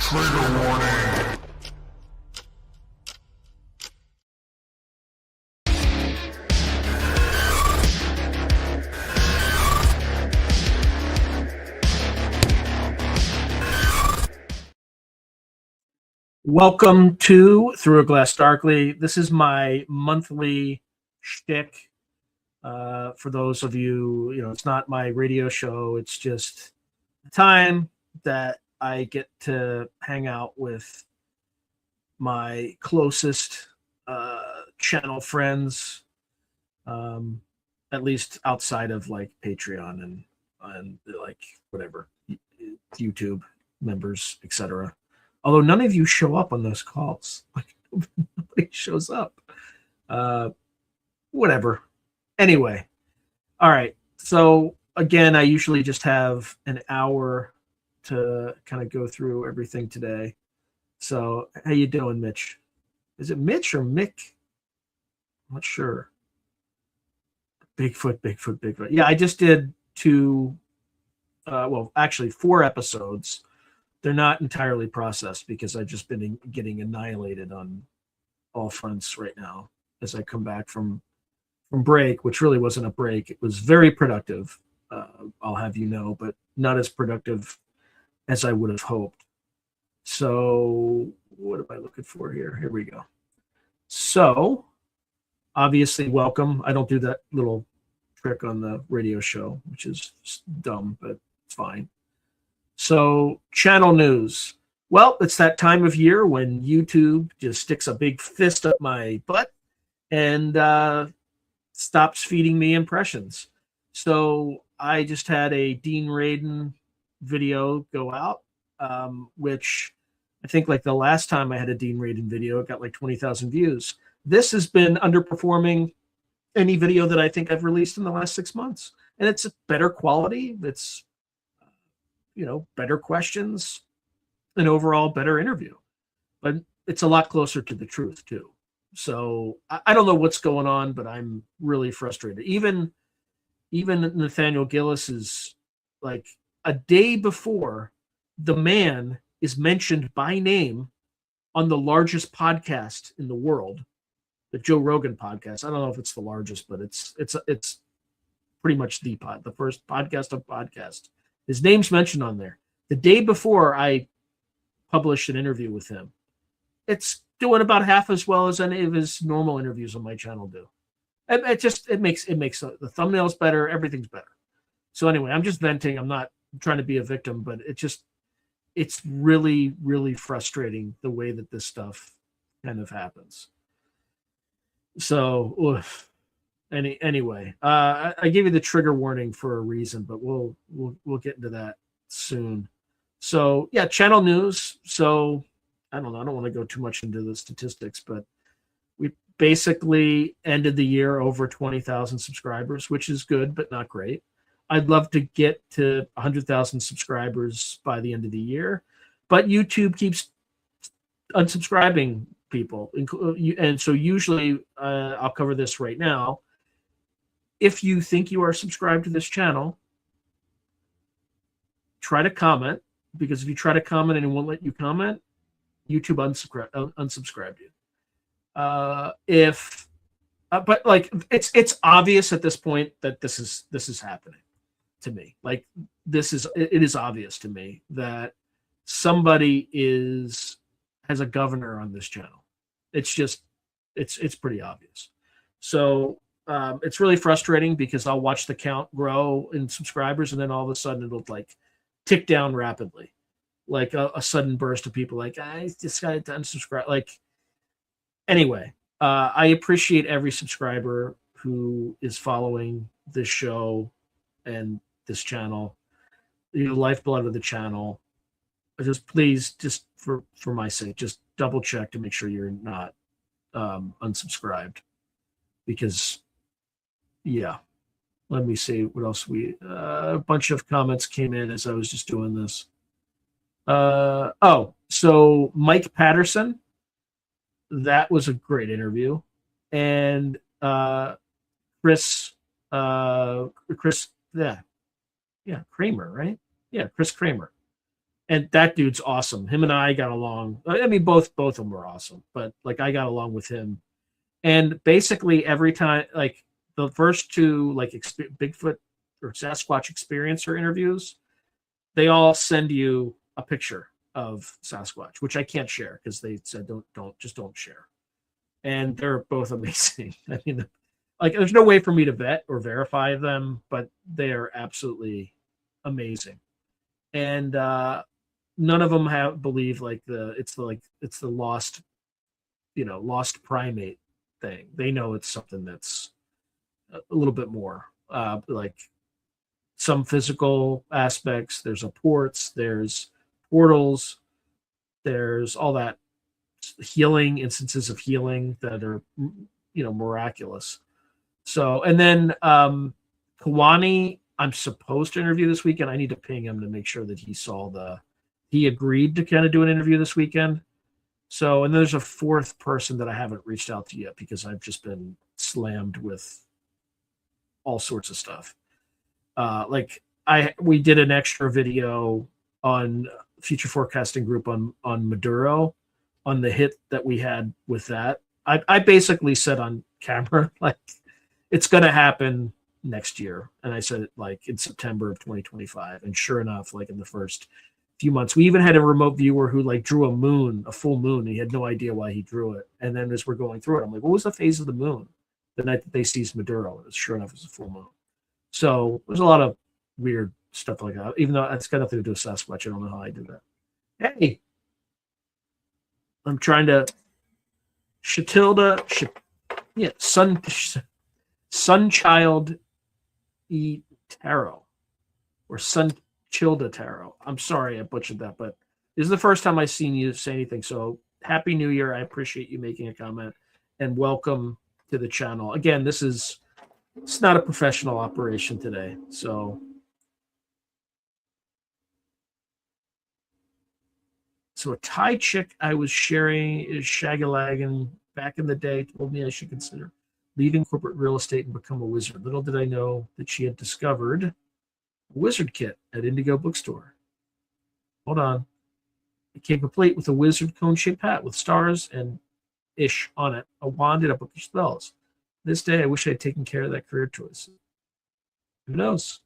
Trigger warning. Welcome to Through a Glass Darkly. This is my monthly shtick. For those of you, it's not my radio show. It's just the time that I get to hang out with my closest channel friends, at least outside of like Patreon and like whatever, YouTube members, etc. Although none of you show up on those calls. Like nobody shows up. Whatever. Anyway. All right. So again, I usually just have an hour to kind of go through everything today. So how you doing, Mitch? Is it Mitch or Mick? I'm not sure. Bigfoot. Yeah, I just did actually 4 episodes. They're not entirely processed because I've just been getting annihilated on all fronts right now as I come back from break, which really wasn't a break. It was very productive, I'll have you know, but not as productive as I would have hoped. So what am I looking for here? Here we go. So obviously, welcome. I don't do that little trick on the radio show, which is dumb, but it's fine. So channel news. Well, it's that time of year when YouTube just sticks a big fist up my butt and stops feeding me impressions. So I just had a Dean Radin video go out, which I think like the last time I had a Dean Radin video, it got like 20,000 views. This has been underperforming any video that I think I've released in the last 6 months. And it's a better quality. It's better questions, an overall better interview, but it's a lot closer to the truth too. So I don't know what's going on, but I'm really frustrated. Even Nathaniel Gillis is like a day before the man is mentioned by name on the largest podcast in the world, the Joe Rogan podcast. I don't know if it's the largest, but it's pretty much the first podcast of podcasts. His name's mentioned on there. The day before I published an interview with him, it's doing about half as well as any of his normal interviews on my channel do. It makes the thumbnails better. Everything's better. So anyway, I'm just venting. I'm not trying to be a victim, but it's really, really frustrating the way that this stuff kind of happens. So, anyway, I gave you the trigger warning for a reason, but we'll get into that soon. So yeah, channel news. So I don't know. I don't want to go too much into the statistics, but we basically ended the year over 20,000 subscribers, which is good, but not great. I'd love to get to 100,000 subscribers by the end of the year, but YouTube keeps unsubscribing people. And so usually I'll cover this right now. If you think you are subscribed to this channel, try to comment, because if you try to comment and it won't let you comment, YouTube unsubscribe you. But like it's obvious at this point that this is happening to me. Like it is obvious to me that somebody has a governor on this channel. It's pretty obvious. So it's really frustrating because I'll watch the count grow in subscribers and then all of a sudden it'll like tick down rapidly, like a sudden burst of people like, I just got to unsubscribe. Like, anyway, I appreciate every subscriber who is following this show and this channel, the lifeblood of the channel. Please, just for my sake, just double check to make sure you're not unsubscribed, because yeah, let me see what else a bunch of comments came in as I was just doing this. So Mike Patterson, that was a great interview. And Chris, Kramer, right? Yeah, Chris Kramer. And that dude's awesome. Him and I got along. I mean, both of them were awesome, but like I got along with him. And basically every time, like the first two, like Bigfoot or Sasquatch experiencer interviews, they all send you a picture of Sasquatch, which I can't share because they said don't share. And they're both amazing. I mean, like there's no way for me to vet or verify them, but they are absolutely amazing. And none of them have believed like it's the lost, lost primate thing. They know it's something that's a little bit more like some physical aspects. There's ports, there's portals, there's all that healing, instances of healing that are miraculous. So, and then Kawani, I'm supposed to interview this weekend. I need to ping him to make sure that he agreed to kind of do an interview this weekend. So, and there's a fourth person that I haven't reached out to yet because I've just been slammed with all sorts of stuff. We did an extra video on Future Forecasting Group on Maduro, on the hit that we had with that. I basically said on camera, like, it's going to happen next year. And I said it like in September of 2025. And sure enough, like in the first few months, we even had a remote viewer who like drew a full moon. And he had no idea why he drew it. And then as we're going through it, I'm like, what was the phase of the moon the night that they seized Maduro? And sure enough, it was a full moon. So there's a lot of weird stuff like that, even though it's got nothing to do with Sasquatch. I don't know how I did that. Hey, I'm trying to Sunchild E Tarot or Sunchilda Tarot. I'm sorry I butchered that, but this is the first time I've seen you say anything. So Happy New Year. I appreciate you making a comment and welcome to the channel. Again, it's not a professional operation today. So a Thai chick I was sharing is Shagalagan back in the day told me I should consider leaving corporate real estate and become a wizard. Little did I know that she had discovered a wizard kit at Indigo Bookstore. Hold on. It came complete with a wizard cone-shaped hat with stars and ish on it, a wand, and a book of spells. This day, I wish I had taken care of that career choice. Who knows?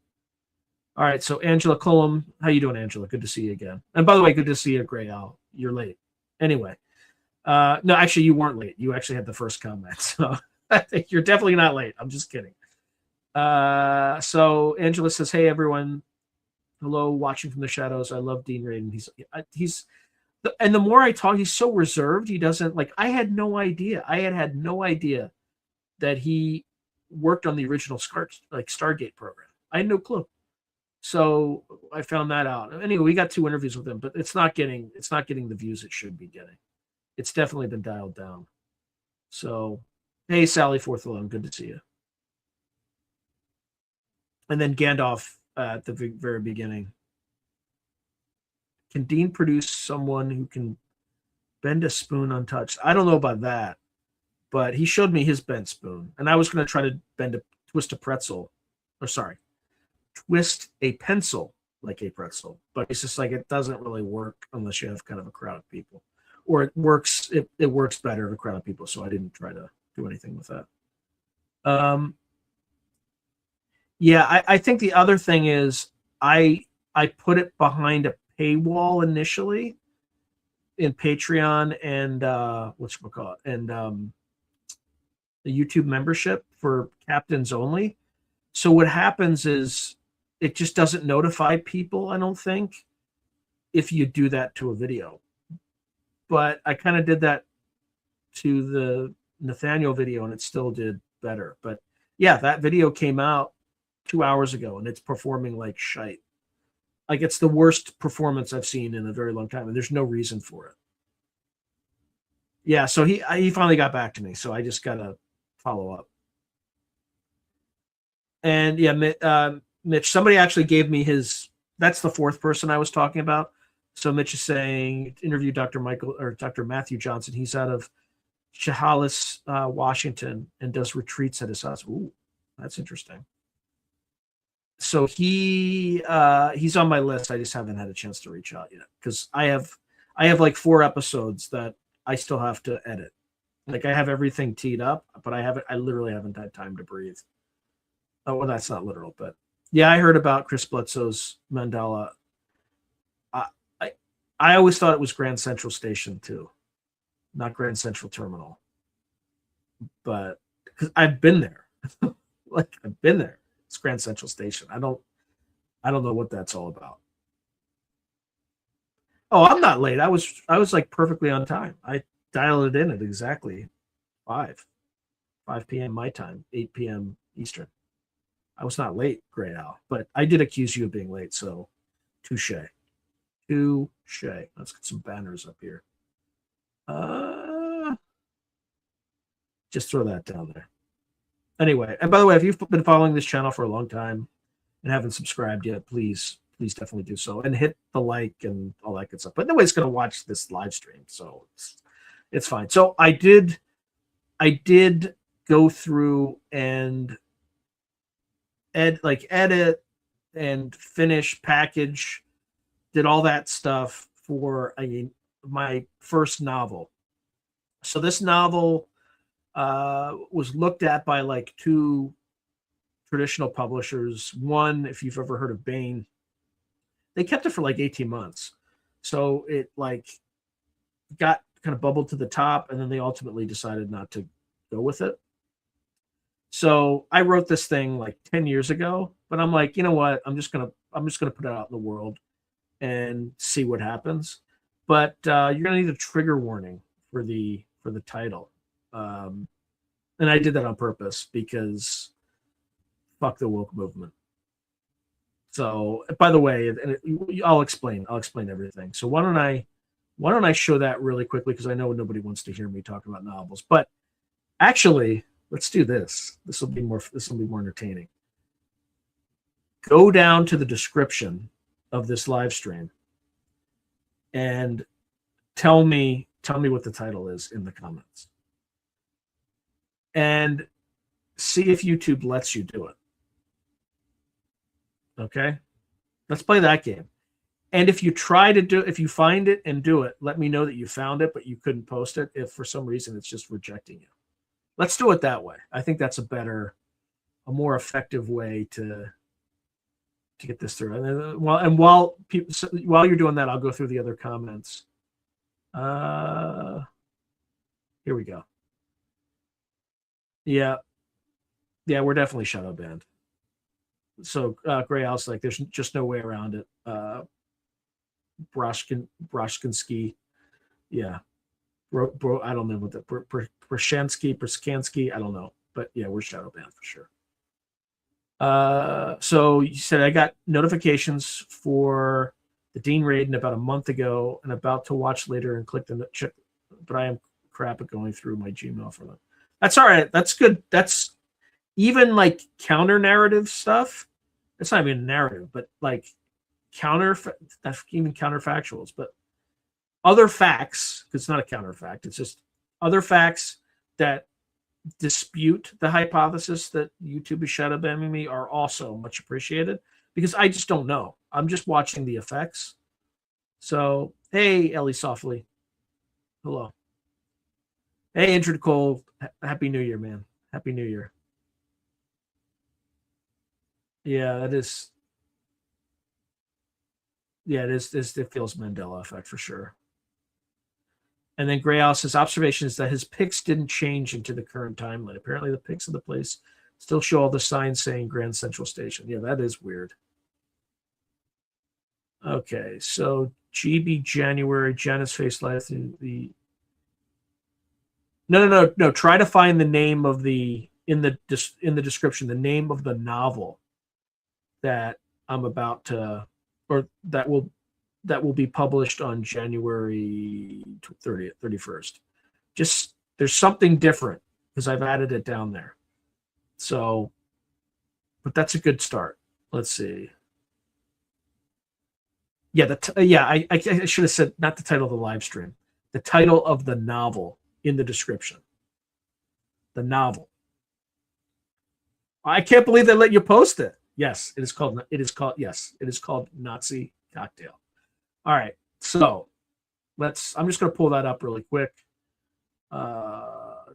All right, so Angela Cullum. How you doing, Angela? Good to see you again. And by the way, good to see you, Gray Owl. You're late. Anyway. No, actually, you weren't late. You actually had the first comment. So I think you're definitely not late. I'm just kidding. So Angela says, hey, everyone. Hello, watching from the shadows. I love Dean Radin. And the more I talk, he's so reserved. He doesn't, like, I had no idea. I had no idea that he worked on the original Stargate program. I had no clue. So I found that out. Anyway, we got 2 interviews with him, but it's not getting the views it should be getting. It's definitely been dialed down. So, hey, Sally Fourth Alone, good to see you. And then Gandalf at the very beginning. Can Dean produce someone who can bend a spoon untouched? I don't know about that, but he showed me his bent spoon, and I was going to try to twist a pencil like a pretzel, but it's just like it doesn't really work unless you have kind of a crowd of people, or it works better in a crowd of people. So I didn't try to do anything with that. I think the other thing is I put it behind a paywall initially in Patreon and the YouTube membership for captains only. So what happens is it just doesn't notify people, I don't think, if you do that to a video. But I kind of did that to the Nathaniel video and it still did better. But yeah, that video came out 2 hours ago and it's performing like shite. Like it's the worst performance I've seen in a very long time, and there's no reason for it. Yeah, so he finally got back to me, so I just gotta follow up. And yeah, Mitch, somebody actually gave me his. That's the 4th person I was talking about. So Mitch is saying interview Dr. Matthew Johnson. He's out of Chehalis, Washington, and does retreats at his house. Ooh, that's interesting. so he's on my list. I just haven't had a chance to reach out yet because I have like 4 episodes that I still have to edit. Like I have everything teed up, but I literally haven't had time to breathe. Oh, well, that's not literal, but yeah, I heard about Chris Bledsoe's Mandela. I always thought it was Grand Central Station too, not Grand Central Terminal. But because I've been there, like I've been there. It's Grand Central Station. I don't know what that's all about. Oh, I'm not late. I was like perfectly on time. I dialed it in at exactly 5 p.m. my time, 8 p.m. Eastern. I was not late, Gray Owl, but I did accuse you of being late, so touche. Touche. Let's get some banners up here. Just throw that down there. Anyway, and by the way, if you've been following this channel for a long time and haven't subscribed yet, please definitely do so and hit the like and all that good stuff. But nobody's going to watch this live stream, so it's fine. So I did go through and edit and finish, package, did all that stuff for my first novel. So this novel was looked at by like 2 traditional publishers. One, if you've ever heard of Bain, they kept it for like 18 months. So it like got kind of bubbled to the top, and then they ultimately decided not to go with it. So I wrote this thing like 10 years ago, but I'm like, you know what? I'm just gonna put it out in the world and see what happens. But you're gonna need a trigger warning for the title. And I did that on purpose because fuck the woke movement. So, by the way, I'll explain everything. So why don't I show that really quickly, because I know nobody wants to hear me talk about novels. But actually, let's do this. This will be more entertaining. Go down to the description of this live stream and tell me what the title is in the comments. And see if YouTube lets you do it. Okay? Let's play that game. And if you find it and do it, let me know that you found it, but you couldn't post it if for some reason it's just rejecting you. Let's do it that way. I think that's a more effective way to get this through. And while you're doing that, I'll go through the other comments. Here we go. Yeah, we're definitely shadow banned. So Gray Owl's like, there's just no way around it. Broshkinsky, yeah, bro, I don't know what the Prashansky, I don't know, but yeah, we're shadow banned for sure. So you said I got notifications for the Dean Raiden about a month ago and about to watch later and click the check, but I am crap at going through my Gmail for them. That's all right. That's good. That's even like counter narrative stuff. It's not even a narrative, but like that's even counterfactuals, but other facts, because it's not a counterfact, it's just other facts that dispute the hypothesis that YouTube is shadow banning me are also much appreciated, because I just don't know. I'm just watching the effects. So, hey, Ellie Softly. Hello. Hey, Intrid Cole. Happy New Year, man. Happy New Year. Yeah, that is. Yeah, it is. It feels Mandela effect for sure. And then Gray Owl says observation is that his pics didn't change into the current timeline. Apparently, the pics of the place still show all the signs saying Grand Central Station. Yeah, that is weird. Okay, so GB January Janus-Faced life the. No. Try to find the name of the in the description, the name of the novel that I'm about to, or that will be published on January 30th, 31st. Just there's something different because I've added it down there. So, but that's a good start. Let's see. Yeah, I should have said not the title of the live stream, the title of the novel in the description. The novel. I can't believe they let you post it. Yes, it is called. It is called. Yes, it is called Nazi cocktail. All right, so let's. I'm just going to pull that up really quick.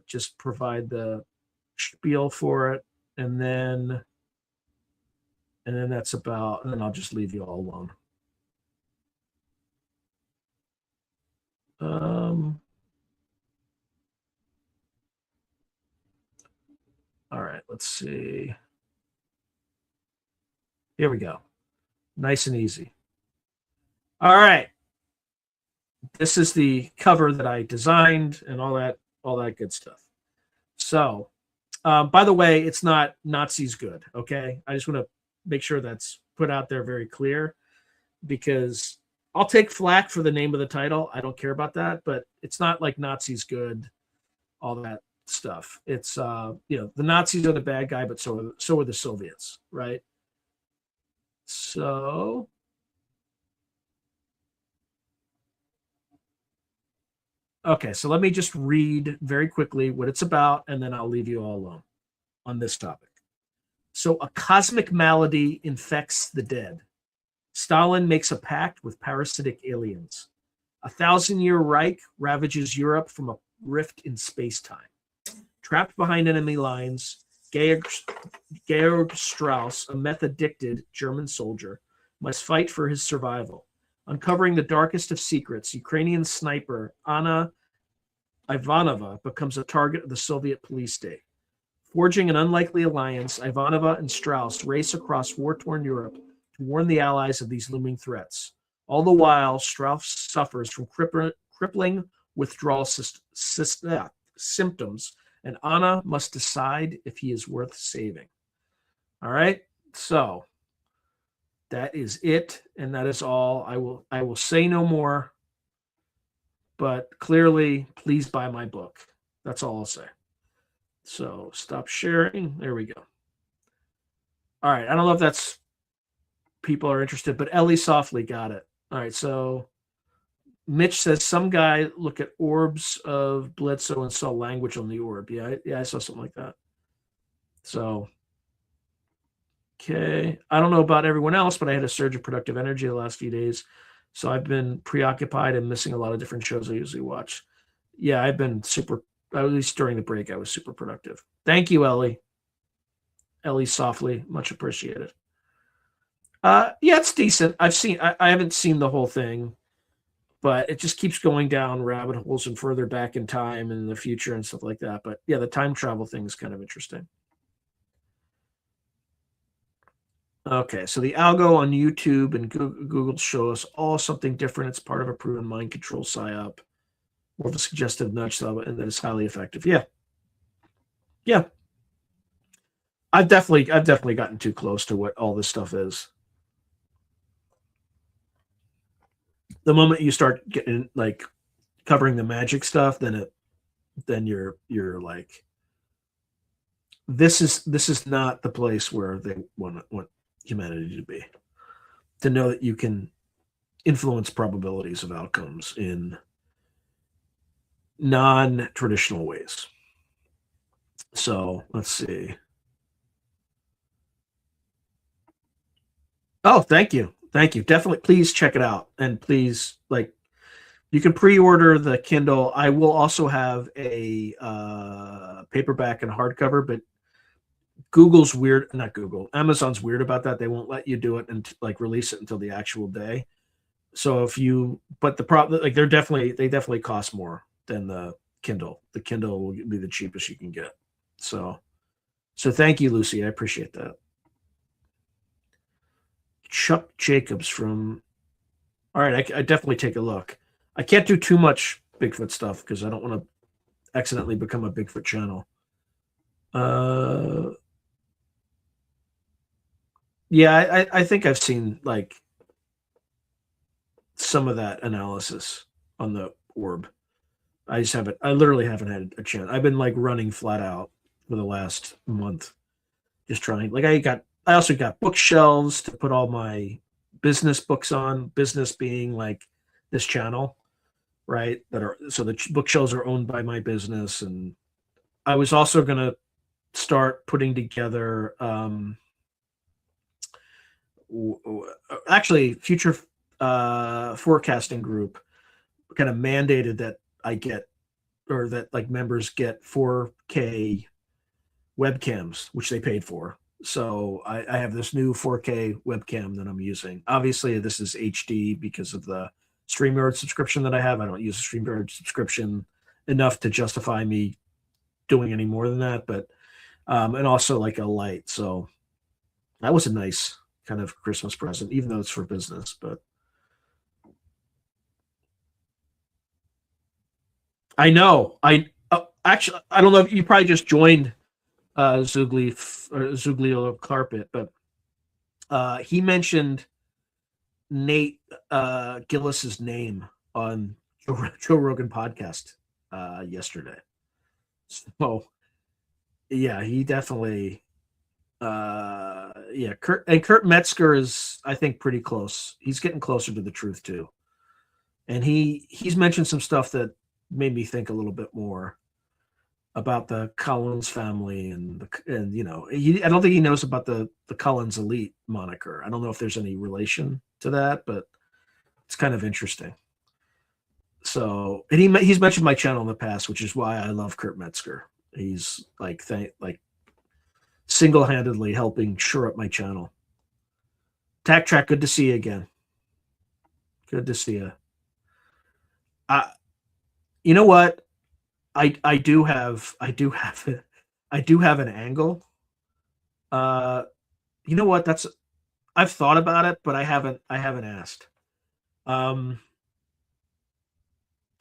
Just provide the spiel for it, and then that's about. And then I'll just leave you all alone. All right, let's see. Here we go. Nice and easy. All right. This is the cover that I designed and all that good stuff. So, by the way, it's not Nazis good. Okay, I just want to make sure that's put out there very clear, because I'll take flack for the name of the title. I don't care about that, but it's not like Nazis good, all that stuff. It's the Nazis are the bad guy, but so are the Soviets, right? So okay, so let me just read very quickly what it's about, and then I'll leave you all alone on this topic. So a cosmic malady infects the dead. Stalin makes a pact with parasitic aliens. 1,000-year Reich ravages Europe from a rift in space-time. Trapped behind enemy lines, Georg Strauss, a meth-addicted German soldier, must fight for his survival. Uncovering the darkest of secrets, Ukrainian sniper Anna Ivanova becomes a target of the Soviet police state. Forging an unlikely alliance, Ivanova and Strauss race across war-torn Europe to warn the Allies of these looming threats. All the while, Strauss suffers from crippling withdrawal symptoms, and Anna must decide if he is worth saving. All right, so that is it, and that is all. I will say no more, but clearly, please buy my book. That's all I'll say. So stop sharing. There we go. All right, I don't know if that's people are interested, but Ellie Softly got it. All right, so Mitch says some guy look at orbs of Bledsoe and saw language on the orb. Yeah, I saw something like that. So, okay. I don't know about everyone else, but I had a surge of productive energy the last few days. So I've been preoccupied and missing a lot of different shows I usually watch. Yeah, I've been super, at least during the break, I was super productive. Thank you, Ellie. Ellie Softly, much appreciated. Yeah, it's decent. I haven't seen the whole thing, but it just keeps going down rabbit holes and further back in time and in the future and stuff like that. But yeah, the time travel thing is kind of interesting. Okay, so the algo on YouTube and Google show us all something different. It's part of a proven mind control psyop, more of a suggestive nudge, though, and that is highly effective. Yeah, yeah. I've definitely gotten too close to what all this stuff is. The moment you start getting like covering the magic stuff, then you're like, this is not the place where they want humanity to be. To know that you can influence probabilities of outcomes in non-traditional ways. So let's see. Oh, thank you. Definitely, please check it out, and please, like, you can pre-order the Kindle. I will also have a paperback and hardcover, but Google's weird. Not Google. Amazon's weird about that. They won't let you do it and like release it until the actual day. So but the problem, like, they definitely cost more than the Kindle. The Kindle will be the cheapest you can get. So thank you, Lucy. I appreciate that. Chuck Jacobs from. All right, I definitely take a look. I can't do too much Bigfoot stuff because I don't want to accidentally become a Bigfoot channel. Yeah, I think I've seen like some of that analysis on the orb. I literally haven't had a chance. I've been like running flat out for the last month, just trying. Like I also got bookshelves to put all my business books on. Business being like this channel, right? So the bookshelves are owned by my business, and I was also gonna start putting together actually, future forecasting group kind of mandated that I get, or that like members get 4K webcams, which they paid for. So I have this new 4K webcam that I'm using. Obviously, this is HD because of the StreamYard subscription that I have. I don't use a StreamYard subscription enough to justify me doing any more than that, but and also like a light. So that was a nice kind of Christmas present, even though it's for business. But I know actually I don't know if you probably just joined Zugli or Zuglio Carpet, but he mentioned Nate Gillis's name on Joe Rogan podcast yesterday. So yeah, he definitely yeah, Kurt Metzger is, I think, pretty close. He's getting closer to the truth too. And he's mentioned some stuff that made me think a little bit more about the Collins family and you know, I don't think he knows about the Collins elite moniker. I don't know if there's any relation to that, but it's kind of interesting. So, and he's mentioned my channel in the past, which is why I love Kurt Metzger. He's like single-handedly helping shore up my channel. Tack Track, good to see you again. Good to see you. You know what? I do have an angle. You know what? I've thought about it, but I haven't asked.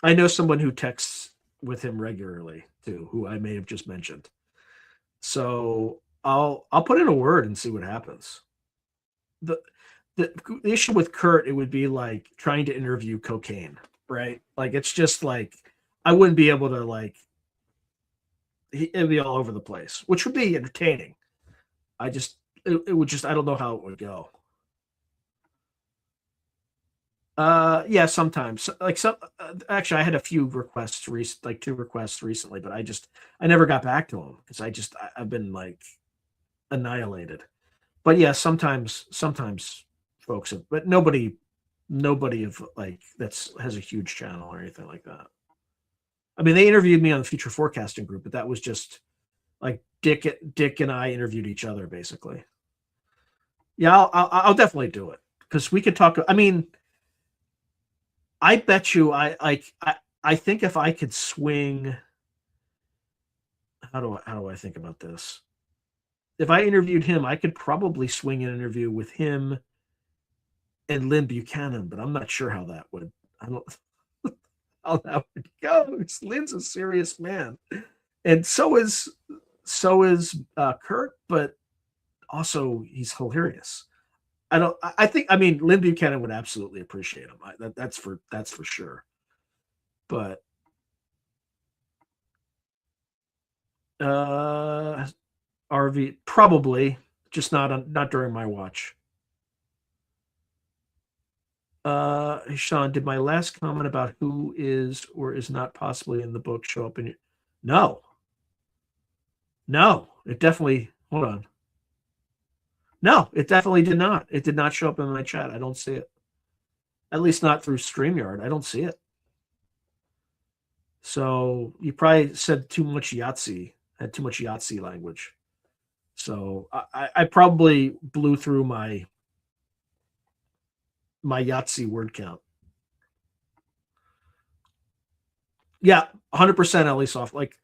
I know someone who texts with him regularly too, who I may have just mentioned. So I'll put in a word and see what happens. The issue with Kurt, it would be like trying to interview cocaine, right? Like it's just like I wouldn't be able to like it'd be all over the place, which would be entertaining. It would just I don't know how it would go. Yeah, sometimes like some actually I had a few requests like 2 requests recently, but I never got back to them because I've been like annihilated. But yeah, sometimes folks have, but nobody of like has a huge channel or anything like that. I mean, they interviewed me on the future forecasting group, but that was just like Dick and I interviewed each other basically. Yeah, I'll definitely do it because we could talk. I mean, I bet you I think if I could swing, how do I think about this? If I interviewed him, I could probably swing an interview with him and Lynn Buchanan, but I'm not sure how that would. I don't how that would go. Lynn's a serious man, and so is Kurt, but also he's hilarious. I mean, Lynn Buchanan would absolutely appreciate him. That's for sure. But RV probably just not during my watch. Sean, did my last comment about who is or is not possibly in the book show up in your? No, it definitely. Hold on. No, it definitely did not. It did not show up in my chat. I don't see it. At least not through StreamYard. I don't see it. So you probably said too much Yahtzee, had too much Yahtzee language. So I probably blew through my Yahtzee word count. Yeah, 100% Ellie Soft. Like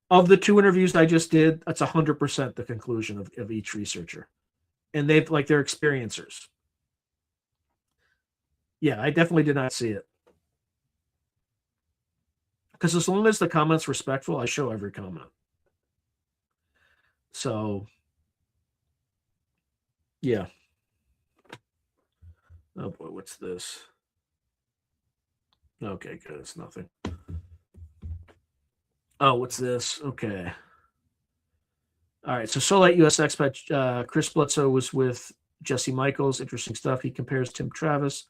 of the 2 interviews I just did, that's 100% the conclusion of each researcher. And they're experiencers. Yeah, I definitely did not see it. Because as long as the comment's respectful, I show every comment. So, yeah. Oh boy, what's this? Okay, good. It's nothing. Oh, what's this? Okay. All right. So Solite US expat Chris Bledsoe was with Jesse Michaels. Interesting stuff. He compares Tim Travis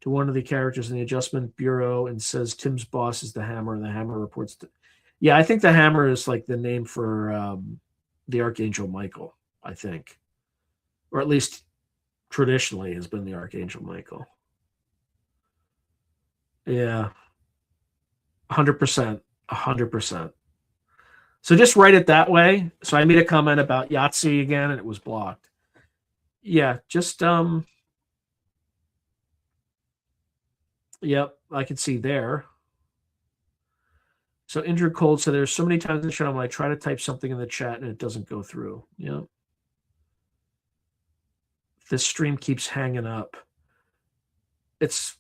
to one of the characters in the Adjustment Bureau and says Tim's boss is the Hammer, and the Hammer reports to. Yeah, I think the Hammer is like the name for the Archangel Michael, I think. Or at least traditionally has been the Archangel Michael. Yeah, 100%, 100%. So just write it that way. So I made a comment about Yahtzee again, and it was blocked. Yeah, just yep, I can see there. So Injured Cold said there's so many times in the show when I try to type something in the chat and it doesn't go through. Yep. This stream keeps hanging up. That's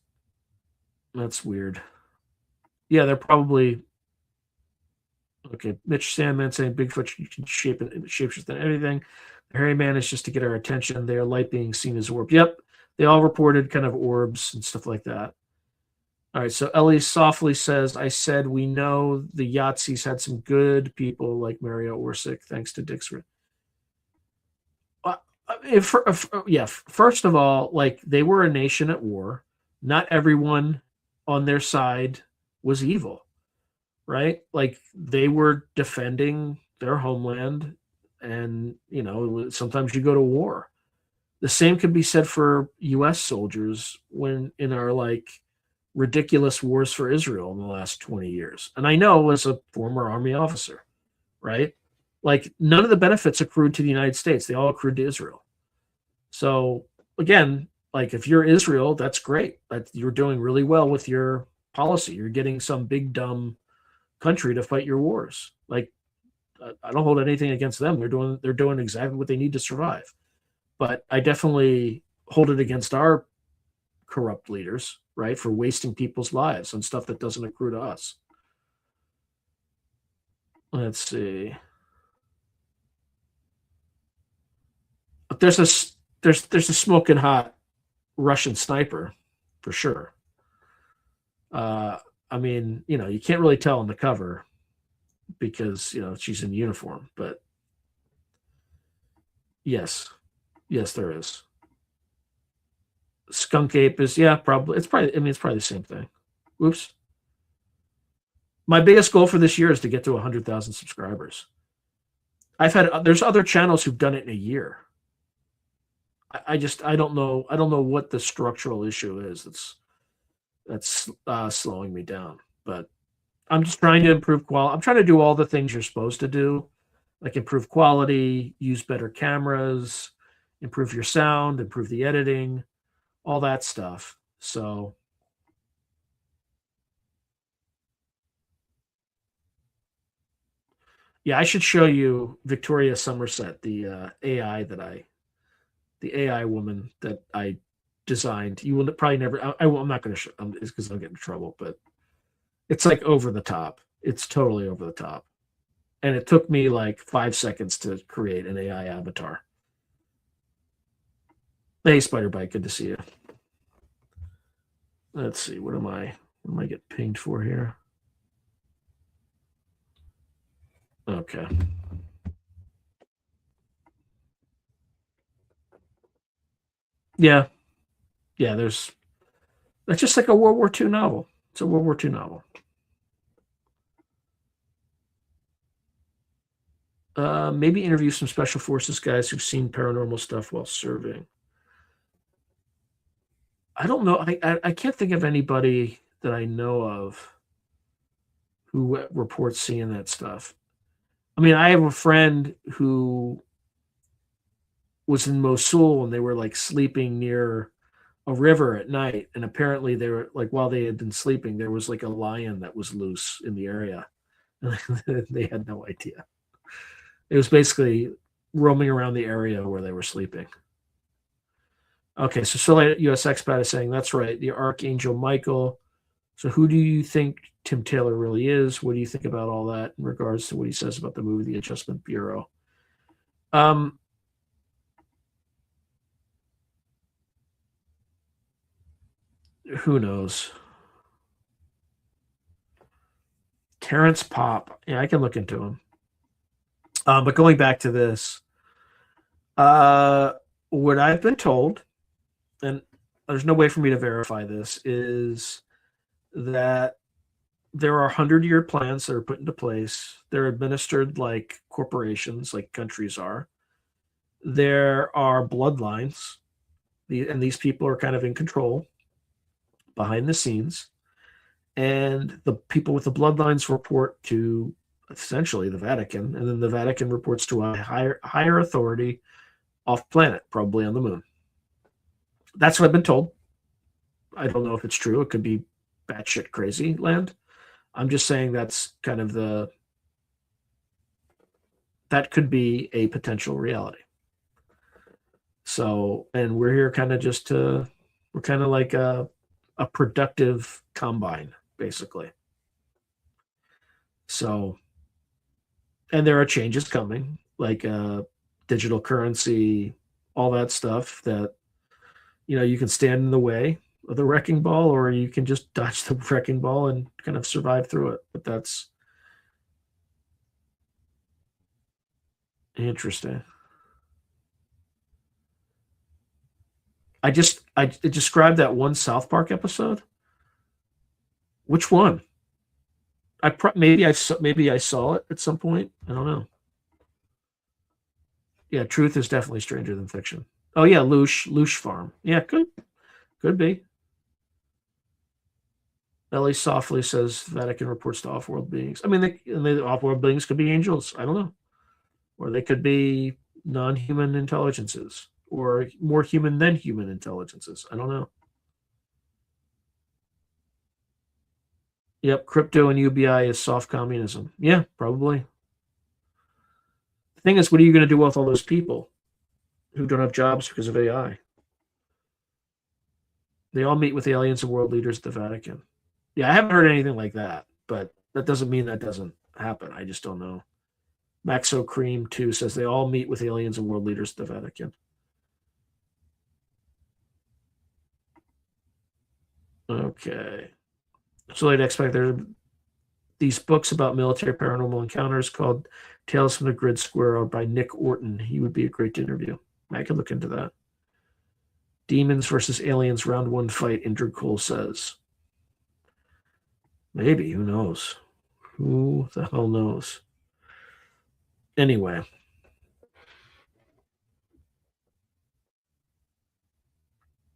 weird. Yeah, they're probably okay. Mitch Sandman saying Bigfoot you can shapeshift and everything. The hairy man is just to get our attention. They are light being seen as orb. Yep, they all reported kind of orbs and stuff like that. All right, so Ellie softly says, I said we know the Yahtzees had some good people like Mario Orsic, thanks to Dick's. Yeah, first of all, like they were a nation at war. Not everyone on their side was evil, right? Like they were defending their homeland, and sometimes you go to war. The same could be said for U.S. soldiers when in our like ridiculous wars for Israel in the last 20 years. And I know as a former Army officer, right? Like none of the benefits accrued to the United States. They all accrued to Israel. So again, like if you're Israel, that's great. You're doing really well with your policy. You're getting some big dumb country to fight your wars. Like I don't hold anything against them. They're doing exactly what they need to survive. But I definitely hold it against our corrupt leaders, right, for wasting people's lives on stuff that doesn't accrue to us. Let's see. But there's a smoking hot Russian sniper for sure. I mean, you can't really tell on the cover because she's in uniform, but yes, there is. Skunk Ape is probably. It's probably the same thing. Oops. My biggest goal for this year is to get to 100,000 subscribers. There's other channels who've done it in a year. I don't know what the structural issue is that's slowing me down. But I'm just trying to improve quality. I'm trying to do all the things you're supposed to do, like improve quality, use better cameras, improve your sound, improve the editing, all that stuff. So yeah, I should show you Victoria Somerset, the AI woman that I designed. You will probably never. I'm not going to show. It's because I'll get in trouble. But it's like over the top. It's totally over the top, and it took me like 5 seconds to create an AI avatar. Hey, Spiderbite, good to see you. Let's see. What am I get pinged for here? Okay. Yeah. That's just like a World War II novel. It's a World War II novel. Maybe interview some special forces guys who've seen paranormal stuff while serving. I don't know. I can't think of anybody that I know of who reports seeing that stuff. I mean, I have a friend who was in Mosul and they were like sleeping near a river at night, and apparently they were like, while they had been sleeping, there was like a lion that was loose in the area. They had no idea. It was basically roaming around the area where they were sleeping. Okay, so Soleil US Expat is saying that's right, the Archangel Michael. So who do you think Tim Taylor really is? What do you think about all that in regards to what he says about the movie The Adjustment Bureau? Who knows? Terrence Pop. Yeah, I can look into him. But going back to this, what I've been told, and there's no way for me to verify this, is that there are 100-year plans that are put into place. They're administered like corporations, like countries are. There are bloodlines these people are kind of in control behind the scenes, and the people with the bloodlines report to essentially the Vatican, and then the Vatican reports to a higher authority off planet, probably on the moon. That's what I've been told. I don't know if it's true. It could be batshit crazy land. I'm just saying that's kind of that could be a potential reality. So, and we're here kind of we're kind of like a productive combine, basically. So, and there are changes coming, like digital currency, all that stuff that, you can stand in the way of the wrecking ball, or you can just dodge the wrecking ball and kind of survive through it. But that's interesting. I described that one South Park episode. Which one? Maybe I saw it at some point. I don't know. Yeah, truth is definitely stranger than fiction. Oh yeah, Loosh Farm. Yeah, could be. Ellie softly says Vatican reports to off-world beings. I mean, the off-world beings could be angels. I don't know, or they could be non-human intelligences, or more human than human intelligences. I don't know. Yep, crypto and UBI is soft communism. Yeah, probably. The thing is, what are you going to do with all those people who don't have jobs because of AI? They all meet with aliens and world leaders at the Vatican. Yeah, I haven't heard anything like that, but that doesn't mean that doesn't happen. I just don't know. Maxo Cream 2 says they all meet with aliens and world leaders at the Vatican. Okay. So I'd expect there are these books about military paranormal encounters called Tales from the Grid Square by Nick Orton. He would be a great interview. I could look into that. Demons versus Aliens round 1 fight, Indrid Cole says. Maybe, who knows? Who the hell knows? Anyway.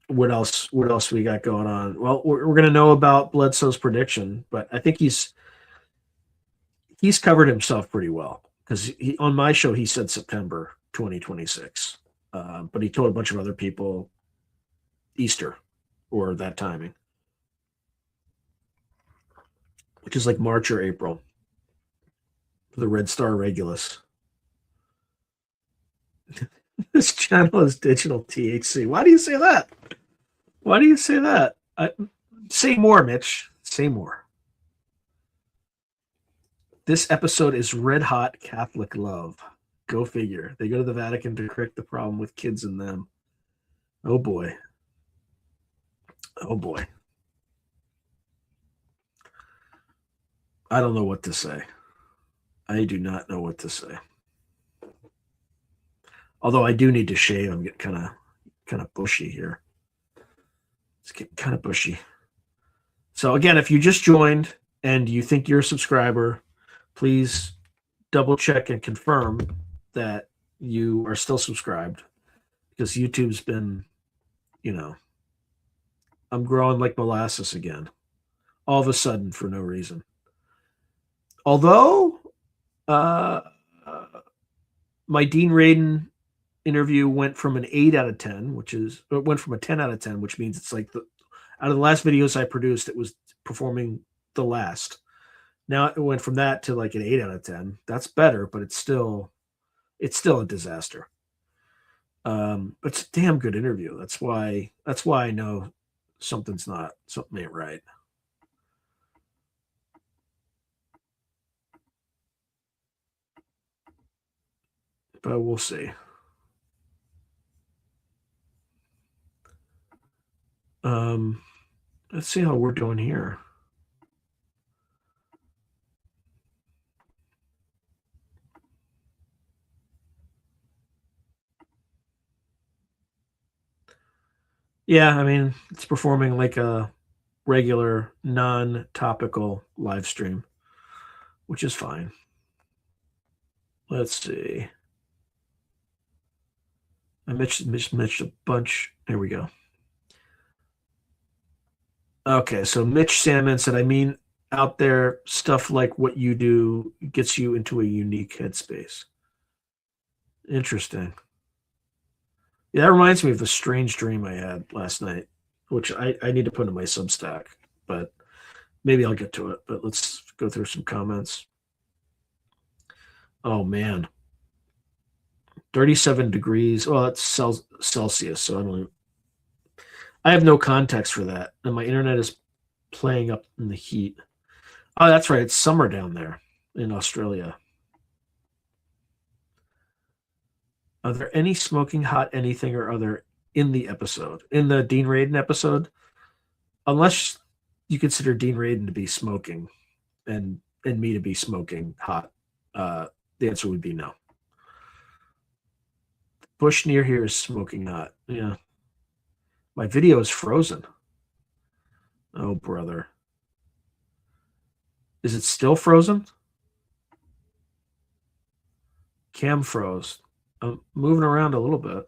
What else we got going on? Well, we're going to know about Bledsoe's prediction, but I think he's covered himself pretty well, because on my show he said September 2026, but he told a bunch of other people Easter or that timing, which is like March or April for the Red Star Regulus. This channel is digital THC. Why do you say that? Why do you say that? Say more, Mitch. Say more. This episode is red hot Catholic love. Go figure. They go to the Vatican to correct the problem with kids and them. Oh boy. Oh boy. I don't know what to say. I do not know what to say. Although I do need to shave. I'm getting kind of bushy here. It's getting kind of bushy. So again, if you just joined and you think you're a subscriber, please double check and confirm that you are still subscribed, because YouTube's been, I'm growing like molasses again, all of a sudden for no reason. Although my Dean Radin interview went from an 8 out of 10, it went from a 10 out of 10, which means it's like out of the last videos I produced, it was performing the last. Now it went from that to like an 8 out of 10. That's better, but it's still a disaster. But it's a damn good interview. That's why I know something ain't right. But we'll see. Let's see how we're doing here. Yeah, I mean, it's performing like a regular non-topical live stream, which is fine. Let's see. I Mitch a bunch. Here we go. Okay, so Mitch Salmon said, I mean, out there, stuff like what you do gets you into a unique headspace. Interesting. Yeah, that reminds me of a strange dream I had last night, which I need to put in my Substack, but maybe I'll get to it. But let's go through some comments. Oh man, 37 degrees. Well, that's Celsius, so I don't. I have no context for that, and my internet is playing up in the heat. Oh, that's right. It's summer down there in Australia. Are there any smoking hot anything or other in the episode? In the Dean Radin episode? Unless you consider Dean Radin to be smoking and me to be smoking hot, the answer would be no. Bush near here is smoking hot. Yeah. My video is frozen. Oh, brother. Is it still frozen? Cam froze. I'm moving around a little bit.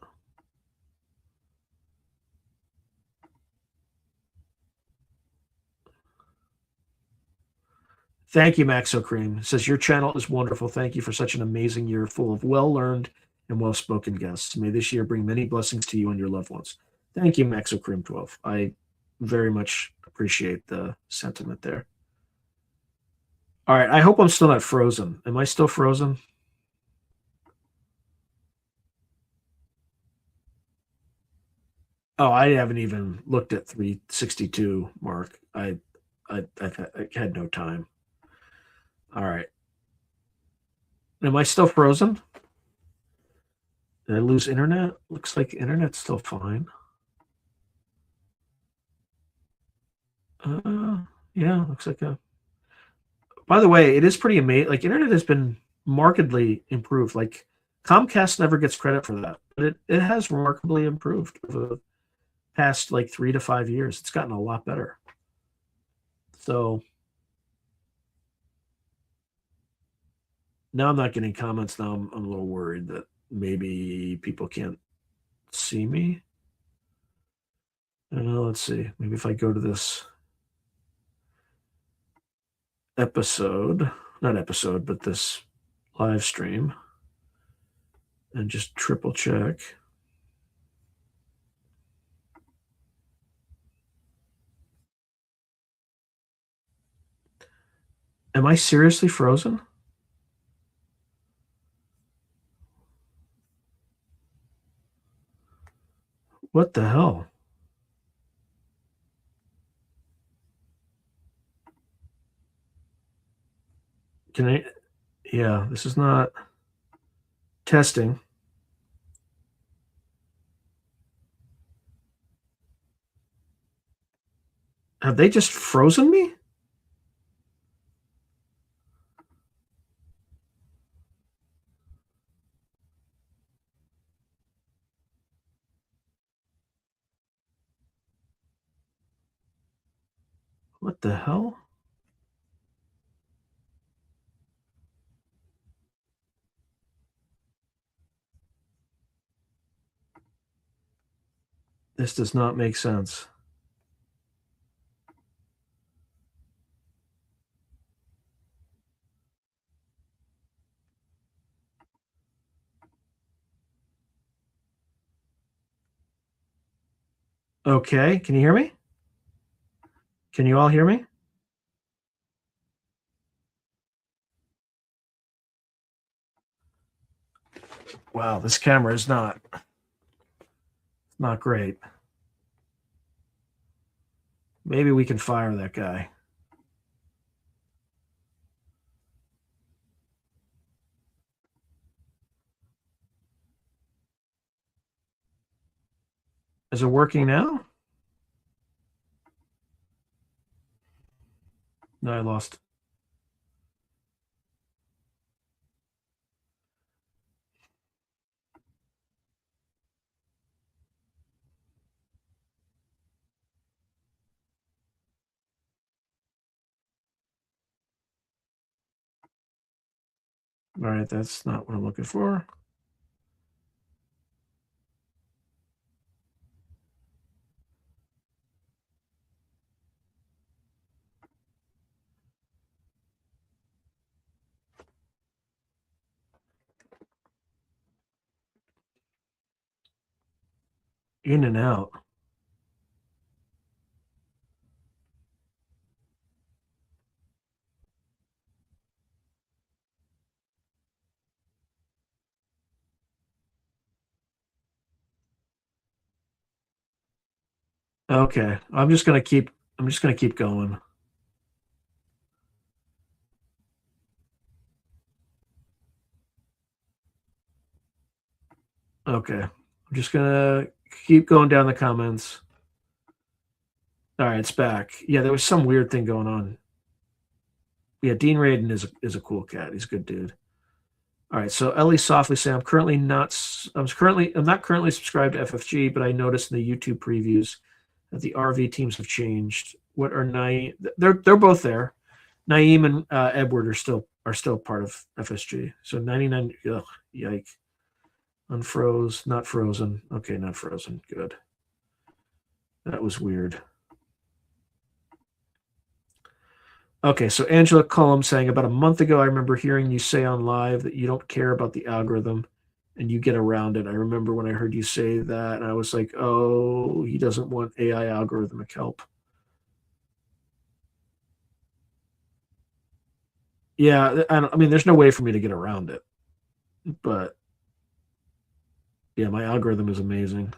Thank you, Maxo Cream. It says your channel is wonderful. Thank you for such an amazing year full of well-learned and well-spoken guests. May this year bring many blessings to you and your loved ones. Thank you, Maxo Cream 12. I very much appreciate the sentiment there. All right, I hope I'm still not frozen. Am I still frozen? Oh, I haven't even looked at 362 mark. I had no time. All right. Am I still frozen? Did I lose internet? Looks like internet's still fine. Uh, yeah, looks like a. By the way, it is pretty amazing. Like internet has been markedly improved. Like Comcast never gets credit for that, but it has remarkably improved over the past like 3 to 5 years. It's gotten a lot better. So now I'm not getting comments. Now I'm a little worried that maybe people can't see me. Let's see. Maybe if I go to this episode, not episode, but this live stream and just triple check. Am I seriously frozen? What the hell? Can I? Yeah, this is not testing. Have they just frozen me? What the hell? This does not make sense. Okay, can you hear me? Can you all hear me? Wow, this camera is not great. Maybe we can fire that guy. Is it working now? No, I lost. All right, that's not what I'm looking for. In and out. Okay. I'm just gonna keep going. Okay. I'm just gonna keep going down the comments. All right, it's back. Yeah, there was some weird thing going on. Yeah, Dean Radin is a cool cat. He's a good dude. All right, so Ellie softly saying, I'm not currently subscribed to FFG, but I noticed in the YouTube previews that the RV teams have changed. What are Naeem? They're both there. Naeem and Edward are still part of FSG. So 99. Ugh, yike. Unfroze, not frozen. Okay, not frozen. Good. That was weird. Okay, so Angela Cullum saying, about a month ago, I remember hearing you say on live that you don't care about the algorithm and you get around it. I remember when I heard you say that, and I was like, oh, he doesn't want AI algorithmic help. Yeah, I mean, there's no way for me to get around it. But yeah, my algorithm is amazing.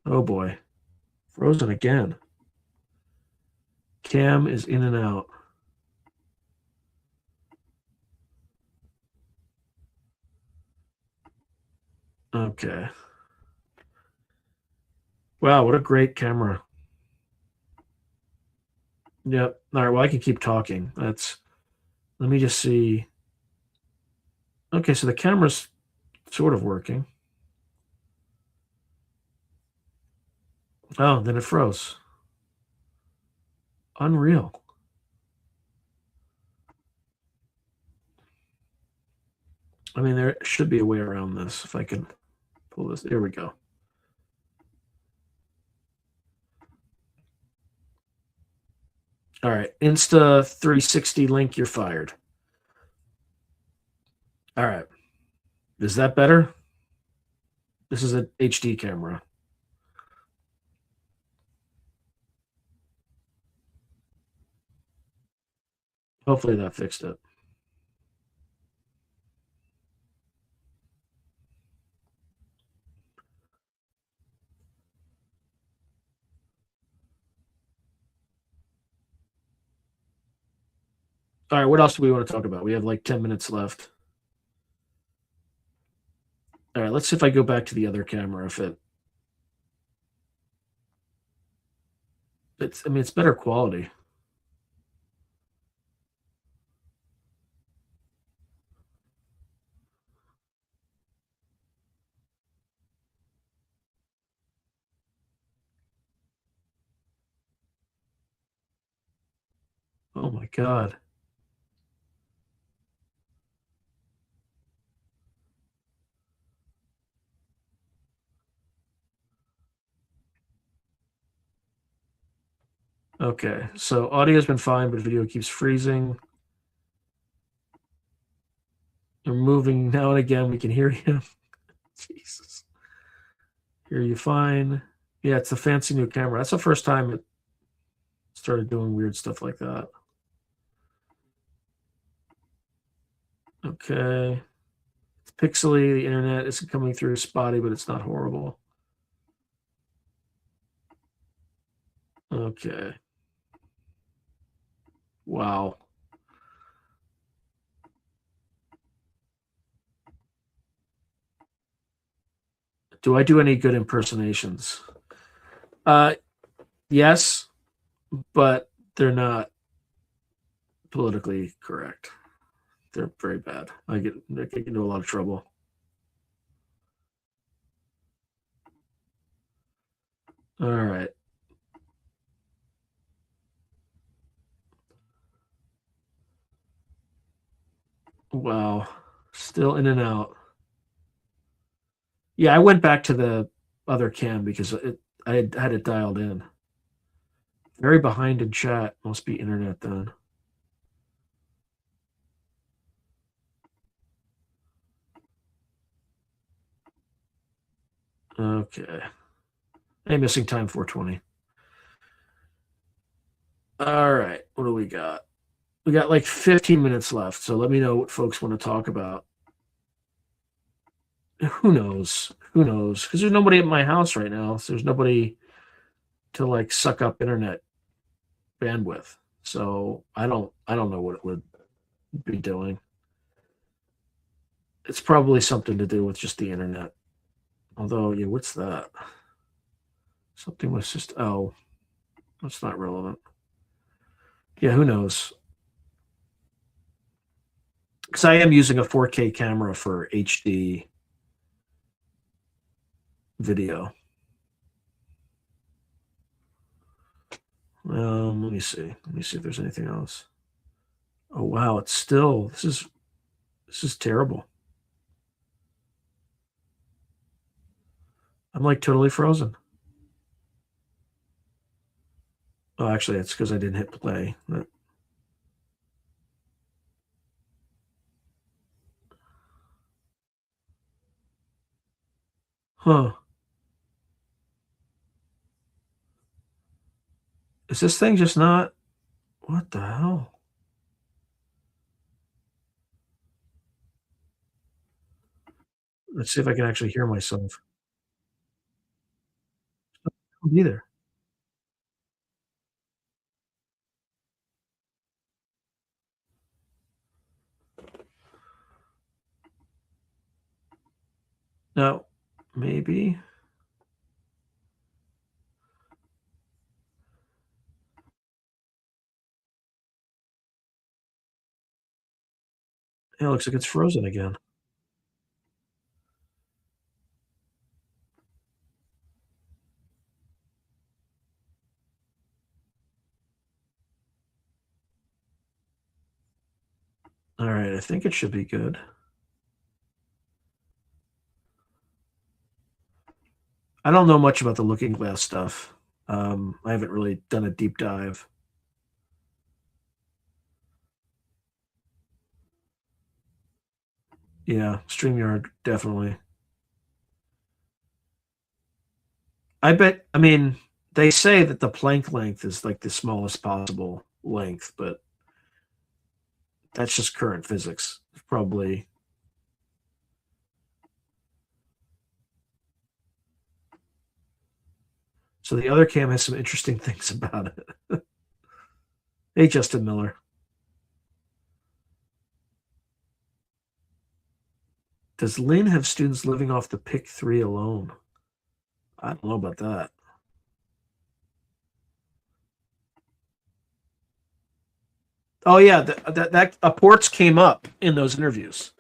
Oh boy. Frozen again. Cam is in and out. Okay. Wow, what a great camera. Yep. All right, well, I can keep talking. Let me just see. Okay, so the camera's sort of working. Oh, then it froze. Unreal. I mean, there should be a way around this if I can pull this. Here we go. All right, Insta 360 link, you're fired. All right. Is that better? This is an HD camera. Hopefully that fixed it. All right, what else do we want to talk about? We have like 10 minutes left. All right, let's see if I go back to the other camera. I mean, it's better quality. Oh my God. Okay, so audio's been fine, but video keeps freezing. You're moving now and again. We can hear you. Jesus. Hear you fine. Yeah, it's a fancy new camera. That's the first time it started doing weird stuff like that. Okay. It's pixely. The internet isn't coming through spotty, but it's not horrible. Okay. Wow. Do I do any good impersonations? Yes, but they're not politically correct. They're very bad. I get into a lot of trouble. All right. Wow. Still in and out. Yeah, I went back to the other cam because I had it dialed in. Very behind in chat. Must be internet then. Okay. Hey, missing time 420. All right. What do we got? We got like 15 minutes left. So let me know what folks want to talk about. Who knows? Who knows? Because there's nobody at my house right now. So there's nobody to like suck up internet bandwidth. So I don't know what it would be doing. It's probably something to do with just the internet. Although, yeah, what's that? Something was just that's not relevant. Yeah, who knows? Because I am using a 4K camera for HD video. Let me see. Let me see if there's anything else. Oh wow, it's still this is terrible. I'm like totally frozen. Oh, actually, it's because I didn't hit play. Huh. Is this thing just not? What the hell? Let's see if I can actually hear myself. Either. No, maybe. It looks like it's frozen again. All right, I think it should be good. I don't know much about the Looking Glass stuff. I haven't really done a deep dive. Yeah, StreamYard definitely. I bet. I mean, they say that the plank length is like the smallest possible length, but that's just current physics. Probably. So the other cam has some interesting things about it. Hey, Justin Miller. Does Lynn have students living off the pick three alone? I don't know about that. Oh yeah, that ports came up in those interviews,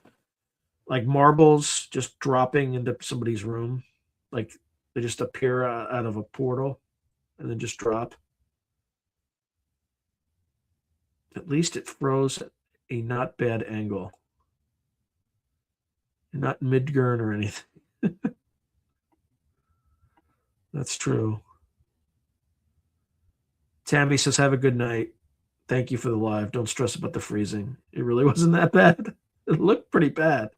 like marbles just dropping into somebody's room, like they just appear out of a portal and then just drop. At least it froze at a not bad angle, not midgurn or anything. That's true. Tammy says, "Have a good night. Thank you for the live. Don't stress about the freezing. It really wasn't that bad. It looked pretty bad.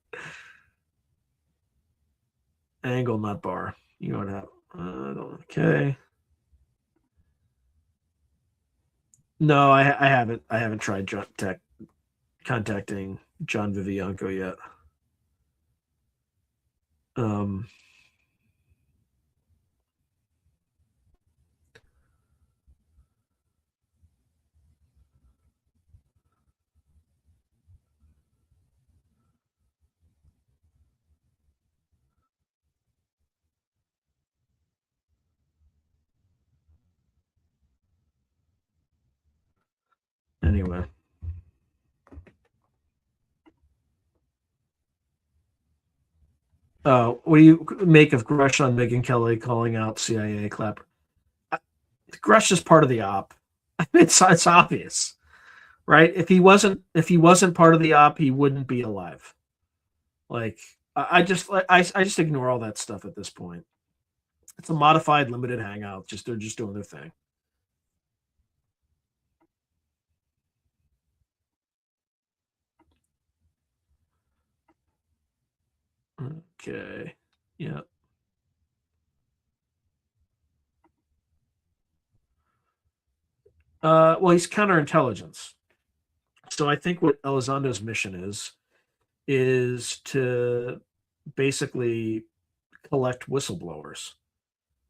Angle, not bar. You know what happened? Okay. No, I haven't. I haven't tried contacting John Vivianco yet. Um. Anyway. What do you make of Grush on Megyn Kelly calling out CIA clapper? Grush is part of the op. It's obvious, right? If he wasn't part of the op, he wouldn't be alive. Like I just ignore all that stuff at this point. It's a modified limited hangout. Just they're just doing their thing. Okay. Yeah. Well, he's counterintelligence. So I think what Elizondo's mission is to basically collect whistleblowers,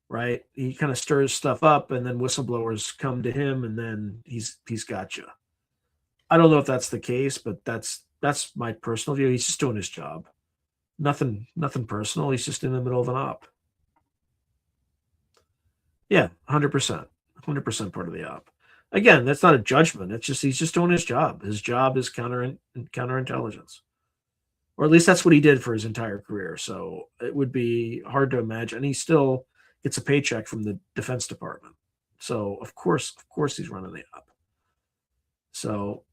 right? He kind of stirs stuff up, and then whistleblowers come to him, and then he's got you. I don't know if that's the case, but that's my personal view. He's just doing his job. Nothing personal. He's just in the middle of an op. Yeah, 100%. 100% part of the op. Again, that's not a judgment. It's just he's just doing his job. His job is counterintelligence. Or at least that's what he did for his entire career. So it would be hard to imagine. And he still gets a paycheck from the Defense Department. So of course he's running the op. So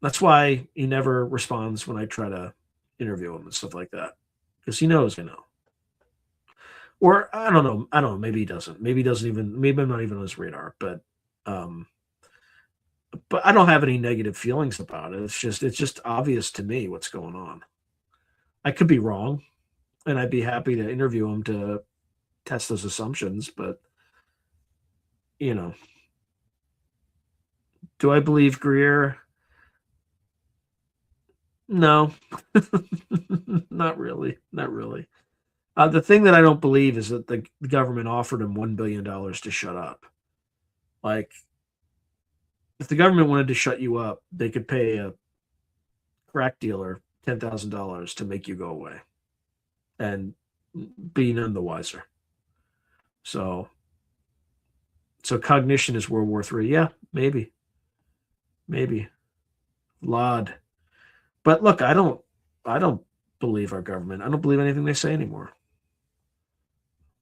that's why he never responds when I try to interview him and stuff like that, because he knows I know. Or I don't know. Maybe he doesn't. Maybe he doesn't even. Maybe I'm not even on his radar. But I don't have any negative feelings about it. It's just obvious to me what's going on. I could be wrong, and I'd be happy to interview him to test those assumptions. But you know, do I believe Greer? No, not really. Not really. The thing that I don't believe is that the government offered him $1 billion to shut up. Like, if the government wanted to shut you up, they could pay a crack dealer $10,000 to make you go away and be none the wiser. So cognition is World War III. Yeah, maybe. Laud. But look, I don't believe our government. I don't believe anything they say anymore.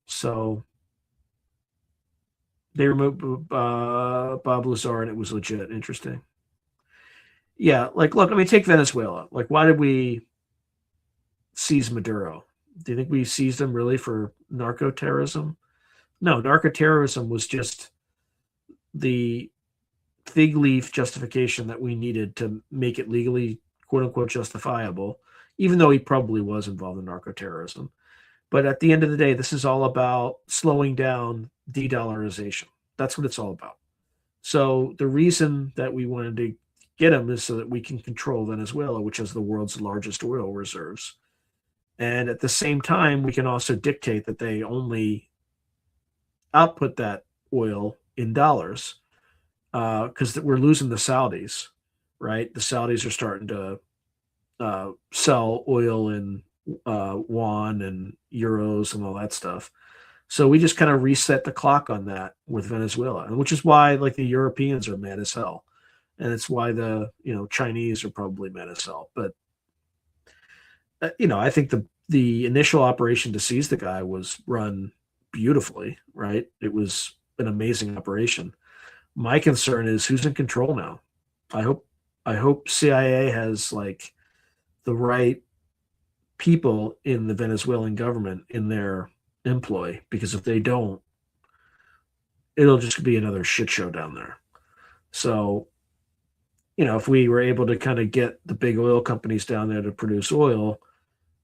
So they removed Bob Lazar, and it was legit. Interesting. Yeah, like, look, I mean, take Venezuela. Like, why did we seize Maduro? Do you think we seized him really for narco terrorism? No, narco terrorism was just the fig leaf justification that we needed to make it legally, quote unquote, justifiable, even though he probably was involved in narco terrorism. But at the end of the day, this is all about slowing down de-dollarization. That's what it's all about. So the reason that we wanted to get him is so that we can control Venezuela, which has the world's largest oil reserves. And at the same time, we can also dictate that they only output that oil in dollars, because we're losing the Saudis, right? The Saudis are starting to sell oil in yuan and euros and all that stuff. So we just kind of reset the clock on that with Venezuela, and which is why like the Europeans are mad as hell, and it's why the Chinese are probably mad as hell. But I think the initial operation to seize the guy was run beautifully, right? It was an amazing operation. My concern is who's in control now. I hope CIA has like the right people in the Venezuelan government in their employ, because if they don't, it'll just be another shit show down there. So, if we were able to kind of get the big oil companies down there to produce oil,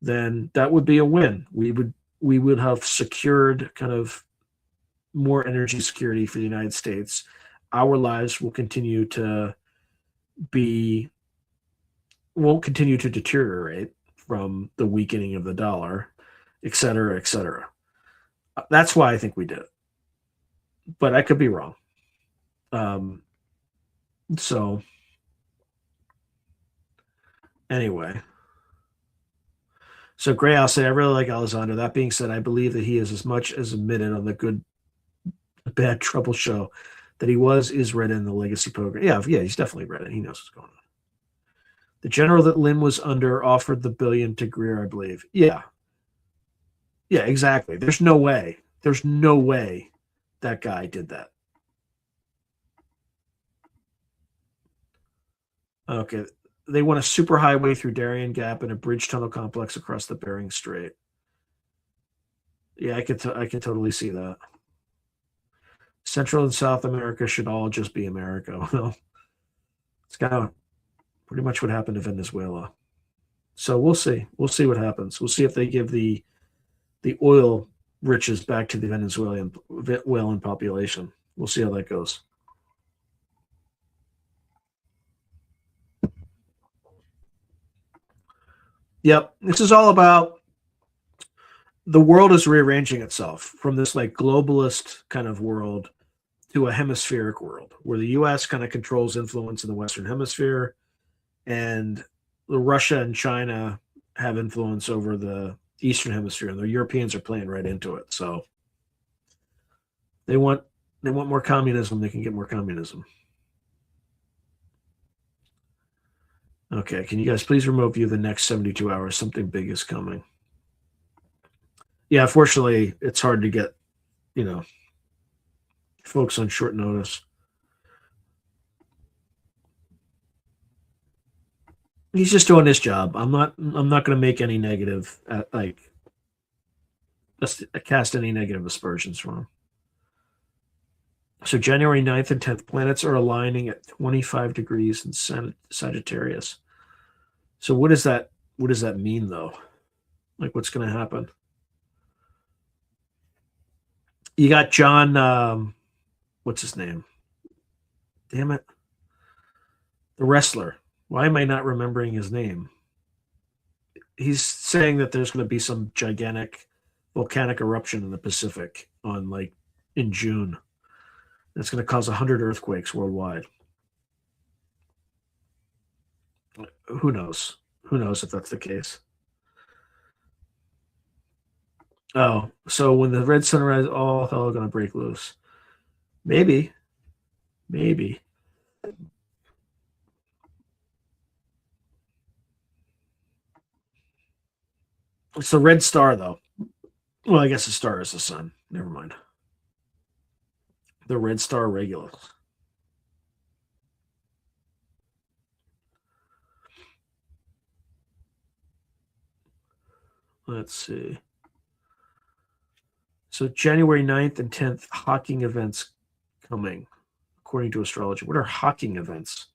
then that would be a win. We would have secured kind of more energy security for the United States. Our lives will continue to won't continue to deteriorate from the weakening of the dollar, et cetera, et cetera. That's why I think we did it. But I could be wrong. So anyway. So Gray, I'll say I really like Alessandro. That being said, I believe that he is as much as admitted on the Good Bad Trouble show that he is read in the legacy program. Yeah, he's definitely read it. He knows what's going on. The general that Lynn was under offered the $1 billion to Greer, I believe. Yeah, exactly. There's no way that guy did that. Okay, they want a super highway through Darien Gap and a bridge tunnel complex across the Bering Strait. Yeah, I could totally see that. Central and South America should all just be America. Well, it's kind of pretty much what happened to Venezuela. So we'll see. We'll see what happens. We'll see if they give the oil riches back to the Venezuelan population. We'll see how that goes. Yep. This is all about the world is rearranging itself from this like globalist kind of world to a hemispheric world where the US kind of controls influence in the Western hemisphere and the Russia and China have influence over the Eastern hemisphere and the Europeans are playing right into it. So they want more communism, they can get more communism. Okay, can you guys please remote view the next 72 hours? Something big is coming. Yeah, fortunately, it's hard to get, folks on short notice. He's just doing his job. I'm not going to make any negative, cast any negative aspersions from him. So January 9th and 10th, planets are aligning at 25 degrees in Sagittarius. So what does that mean though? Like what's going to happen? You got John, what's his name? Damn it. The wrestler. Why am I not remembering his name? He's saying that there's going to be some gigantic volcanic eruption in the Pacific in June. That's going to cause 100 earthquakes worldwide. Who knows? Who knows if that's the case? Oh, so when the red sunrise, all hell going to break loose. Maybe. It's the red star, though. Well, I guess the star is the sun. Never mind. The red star Regulus. Let's see. So January 9th and 10th, Hawking events coming, according to astrology. What are Hawking events?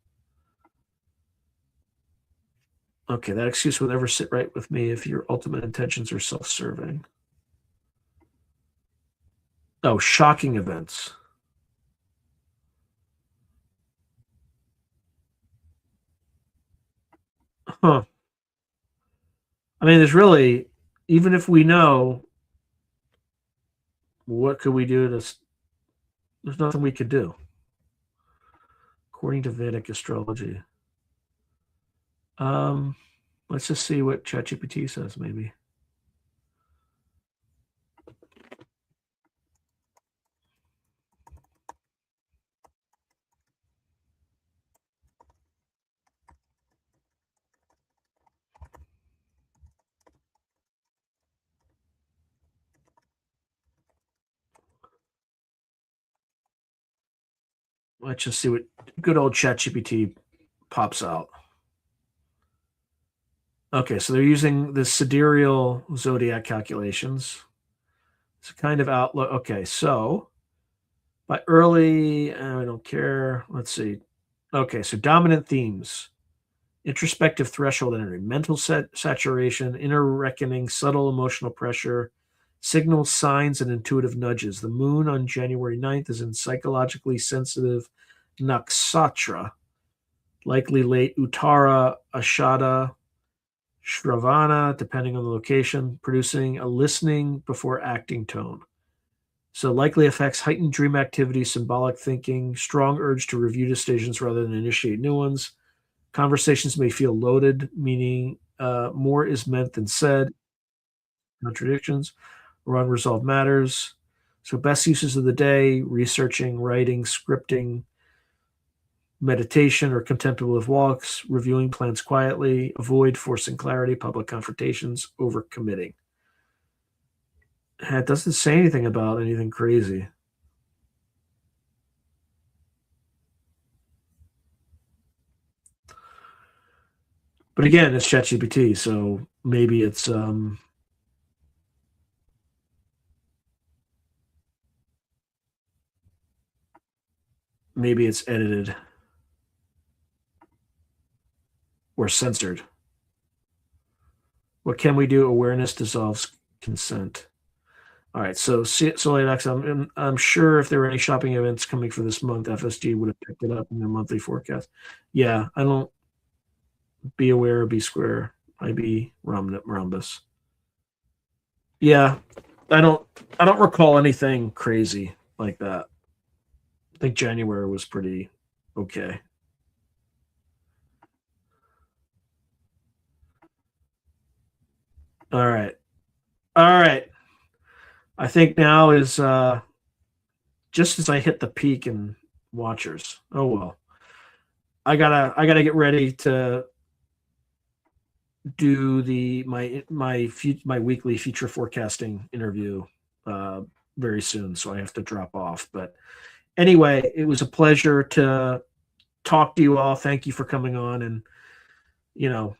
Okay, that excuse will never sit right with me if your ultimate intentions are self-serving. Oh, shocking events. Huh. I mean, there's really, even if we know, what could we do to, there's nothing we could do. According to Vedic astrology. Let's just see what ChatGPT says, maybe. Let's just see what good old ChatGPT pops out. Okay, so they're using the sidereal zodiac calculations. It's a kind of outlook. Okay, so by early, I don't care. Let's see. Okay, so dominant themes: introspective threshold energy, mental saturation, inner reckoning, subtle emotional pressure, signals, signs, and intuitive nudges. The moon on January 9th is in psychologically sensitive nakshatra, likely late Uttara, Ashada, Shravana, depending on the location, producing a listening before acting tone. So likely affects heightened dream activity, symbolic thinking, strong urge to review decisions rather than initiate new ones. Conversations may feel loaded, meaning more is meant than said. Contradictions or unresolved matters. So best uses of the day: researching, writing, scripting, meditation or contemplative walks, reviewing plans quietly, avoid forcing clarity, public confrontations, overcommitting. It doesn't say anything about anything crazy. But again, it's ChatGPT, so maybe it's edited or censored. What can we do? Awareness dissolves consent. All right, so I'm sure if there were any shopping events coming for this month, FSG would have picked it up in their monthly forecast. Yeah, I don't be aware, be square. IB Rhombus. Yeah, I don't recall anything crazy like that. I think January was pretty okay. All right. All right. I think now is just as I hit the peak in watchers. Oh well. I gotta get ready to do my weekly future forecasting interview uh, very soon, so I have to drop off. But anyway, it was a pleasure to talk to you all. Thank you for coming on, and you know,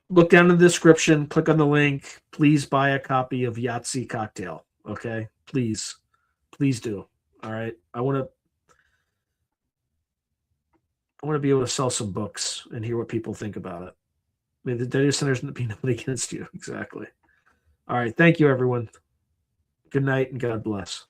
look down in the description, click on the link. Please buy a copy of Yahtzee Cocktail. Okay, please do. All right, I want to be able to sell some books and hear what people think about it. I mean, the data center's be nothing against you. Exactly. All right. Thank you, everyone. Good night and God bless.